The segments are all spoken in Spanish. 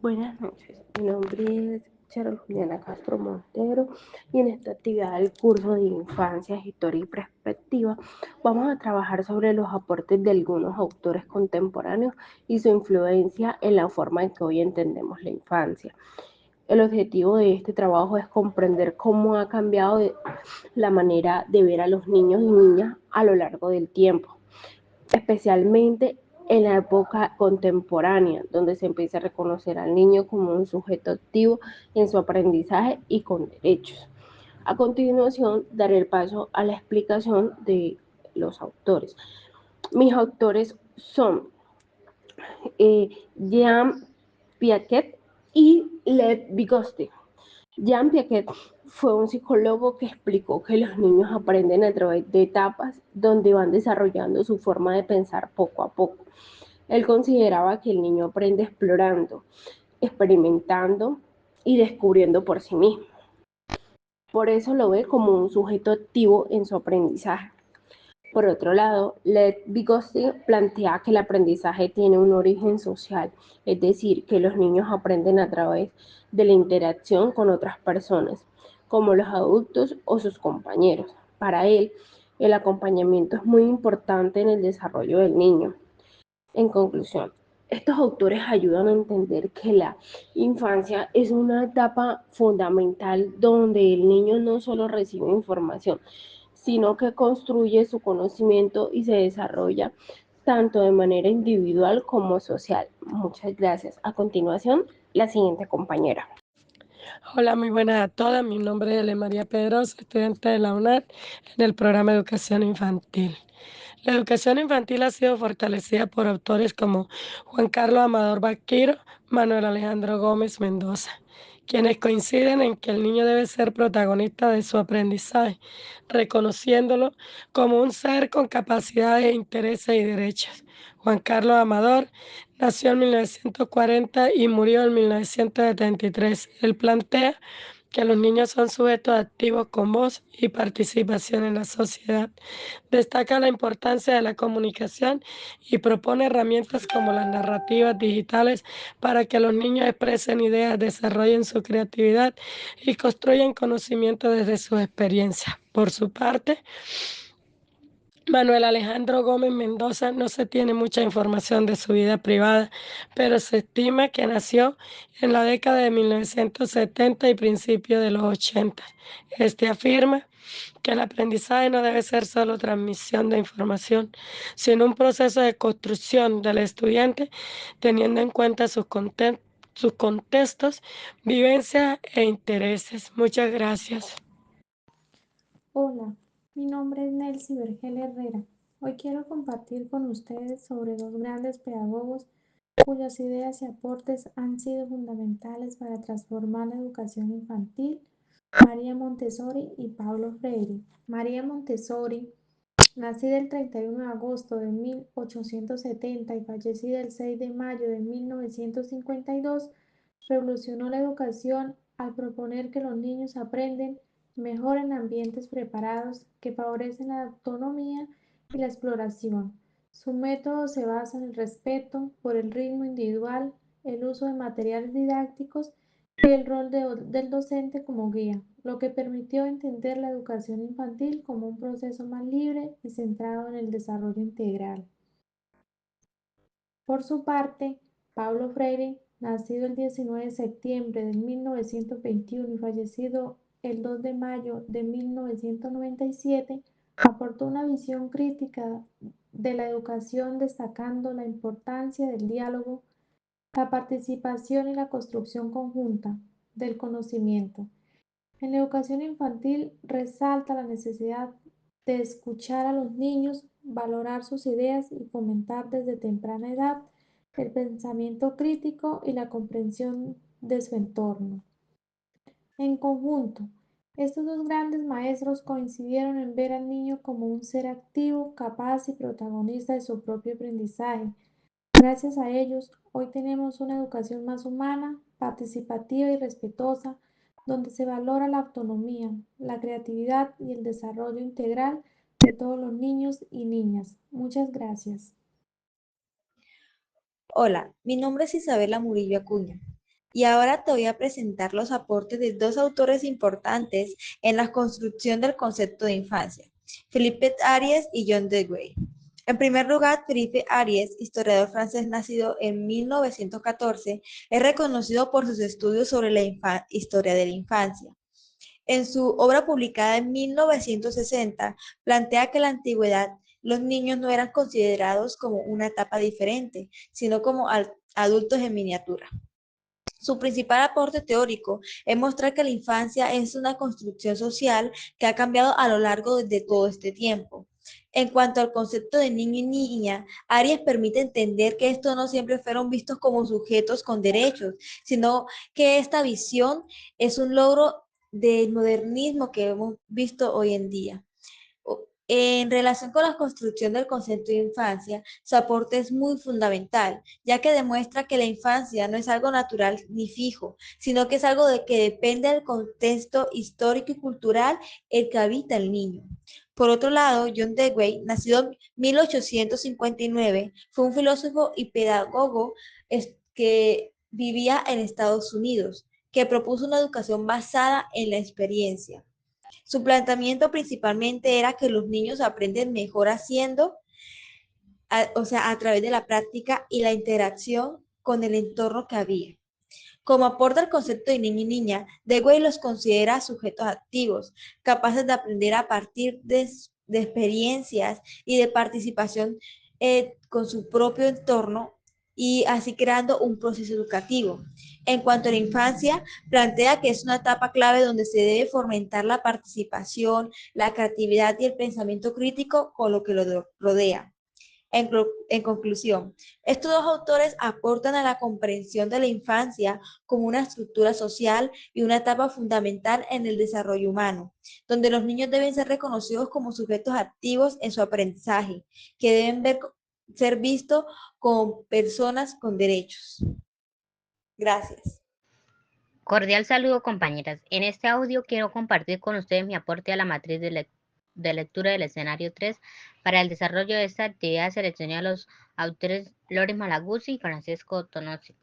Buenas noches, mi nombre es Cheryl Juliana Castro Montero y en esta actividad del curso de Infancia, Historia y Perspectiva vamos a trabajar sobre los aportes de algunos autores contemporáneos y su influencia en la forma en que hoy entendemos la infancia. El objetivo de este trabajo es comprender cómo ha cambiado la manera de ver a los niños y niñas a lo largo del tiempo, especialmente en la época contemporánea, donde se empieza a reconocer al niño como un sujeto activo en su aprendizaje y con derechos. A continuación, daré el paso a la explicación de los autores. Mis autores son Jean Piaget y Lev Vygotsky. Jean Piaget fue un psicólogo que explicó que los niños aprenden a través de etapas donde van desarrollando su forma de pensar poco a poco. Él consideraba que el niño aprende explorando, experimentando y descubriendo por sí mismo. Por eso lo ve como un sujeto activo en su aprendizaje. Por otro lado, Lev Vygotsky plantea que el aprendizaje tiene un origen social, es decir, que los niños aprenden a través de la interacción con otras personas, como los adultos o sus compañeros. Para él, el acompañamiento es muy importante en el desarrollo del niño. En conclusión, estos autores ayudan a entender que la infancia es una etapa fundamental donde el niño no solo recibe información, sino que construye su conocimiento y se desarrolla tanto de manera individual como social. Muchas gracias. A continuación, la siguiente compañera. Hola, muy buenas a todas. Mi nombre es Ele María Pedrosa, estudiante de la UNAD en el programa de Educación Infantil. La educación infantil ha sido fortalecida por autores como Juan Carlos Amador Vaquero, Manuel Alejandro Gómez Mendoza, quienes coinciden en que el niño debe ser protagonista de su aprendizaje, reconociéndolo como un ser con capacidades, intereses y derechos. Juan Carlos Amador nació en 1940 y murió en 1973. Él plantea que los niños son sujetos activos con voz y participación en la sociedad. Destaca la importancia de la comunicación y propone herramientas como las narrativas digitales para que los niños expresen ideas, desarrollen su creatividad y construyan conocimiento desde sus experiencias. Por su parte, Manuel Alejandro Gómez Mendoza no se tiene mucha información de su vida privada, pero se estima que nació en la década de 1970 y principios de los 80. Este afirma que el aprendizaje no debe ser solo transmisión de información, sino un proceso de construcción del estudiante teniendo en cuenta sus contextos, vivencias e intereses. Muchas gracias. Hola, mi nombre es Nelcy Vergel Herrera. Hoy quiero compartir con ustedes sobre dos grandes pedagogos cuyas ideas y aportes han sido fundamentales para transformar la educación infantil, María Montessori y Paulo Freire. María Montessori, nacida el 31 de agosto de 1870 y fallecida el 6 de mayo de 1952, revolucionó la educación al proponer que los niños aprenden mejor en ambientes preparados que favorecen la autonomía y la exploración. Su método se basa en el respeto por el ritmo individual, el uso de materiales didácticos y el rol del docente como guía, lo que permitió entender la educación infantil como un proceso más libre y centrado en el desarrollo integral. Por su parte, Paulo Freire, nacido el 19 de septiembre de 1921 y fallecido el 2 de mayo de 1997, aportó una visión crítica de la educación destacando la importancia del diálogo, la participación y la construcción conjunta del conocimiento. En la educación infantil resalta la necesidad de escuchar a los niños, valorar sus ideas y fomentar desde temprana edad el pensamiento crítico y la comprensión de su entorno. En conjunto, estos dos grandes maestros coincidieron en ver al niño como un ser activo, capaz y protagonista de su propio aprendizaje. Gracias a ellos, hoy tenemos una educación más humana, participativa y respetuosa, donde se valora la autonomía, la creatividad y el desarrollo integral de todos los niños y niñas. Muchas gracias. Hola, mi nombre es Isabela Murillo Acuña. Y ahora te voy a presentar los aportes de dos autores importantes en la construcción del concepto de infancia, Philippe Ariès y John Dewey. En primer lugar, Philippe Ariès, historiador francés nacido en 1914, es reconocido por sus estudios sobre la historia de la infancia. En su obra publicada en 1960, plantea que en la antigüedad los niños no eran considerados como una etapa diferente, sino como adultos en miniatura. Su principal aporte teórico es mostrar que la infancia es una construcción social que ha cambiado a lo largo de todo este tiempo. En cuanto al concepto de niño y niña, Arias permite entender que estos no siempre fueron vistos como sujetos con derechos, sino que esta visión es un logro del modernismo que hemos visto hoy en día. En relación con la construcción del concepto de infancia, su aporte es muy fundamental, ya que demuestra que la infancia no es algo natural ni fijo, sino que es algo de que depende del contexto histórico y cultural el que habita el niño. Por otro lado, John Dewey, nacido en 1859, fue un filósofo y pedagogo que vivía en Estados Unidos, que propuso una educación basada en la experiencia. Su planteamiento principalmente era que los niños aprenden mejor haciendo, o sea, a través de la práctica y la interacción con el entorno que había. Como aporta el concepto de niño y niña, Dewey los considera sujetos activos, capaces de aprender a partir de experiencias y de participación con su propio entorno y así creando un proceso educativo. En cuanto a la infancia, plantea que es una etapa clave donde se debe fomentar la participación, la creatividad y el pensamiento crítico con lo que lo rodea. En conclusión, estos dos autores aportan a la comprensión de la infancia como una estructura social y una etapa fundamental en el desarrollo humano, donde los niños deben ser reconocidos como sujetos activos en su aprendizaje, que deben ser vistos como personas con derechos. Gracias. Cordial saludo, compañeras. En este audio quiero compartir con ustedes mi aporte a la matriz de lectura del escenario 3. Para el desarrollo de esta actividad seleccioné a los autores Loris Malaguzzi y Francesco Tonosi,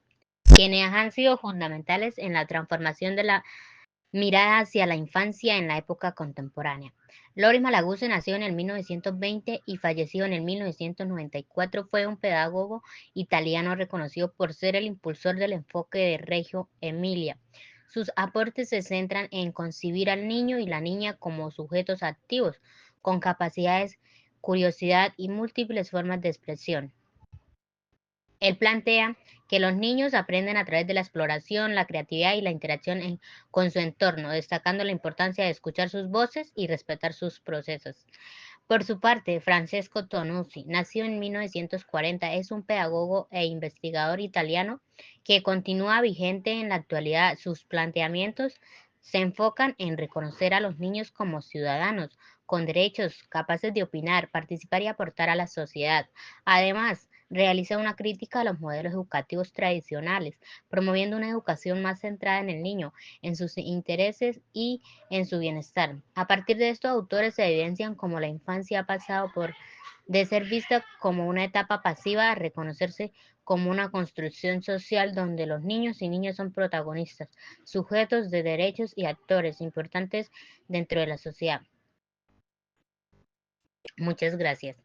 quienes han sido fundamentales en la transformación de la mirada hacia la infancia en la época contemporánea. Loris Malaguzzi nació en el 1920 y falleció en el 1994. Fue un pedagogo italiano reconocido por ser el impulsor del enfoque de Reggio Emilia. Sus aportes se centran en concebir al niño y la niña como sujetos activos, con capacidades, curiosidad y múltiples formas de expresión. Él plantea que los niños aprenden a través de la exploración, la creatividad y la interacción con su entorno, destacando la importancia de escuchar sus voces y respetar sus procesos. Por su parte, Francesco Tonucci, nacido en 1940, es un pedagogo e investigador italiano que continúa vigente en la actualidad. Sus planteamientos se enfocan en reconocer a los niños como ciudadanos, con derechos, capaces de opinar, participar y aportar a la sociedad. Además, realiza una crítica a los modelos educativos tradicionales, promoviendo una educación más centrada en el niño, en sus intereses y en su bienestar. A partir de estos autores se evidencian cómo la infancia ha pasado de ser vista como una etapa pasiva a reconocerse como una construcción social donde los niños y niñas son protagonistas, sujetos de derechos y actores importantes dentro de la sociedad. Muchas gracias.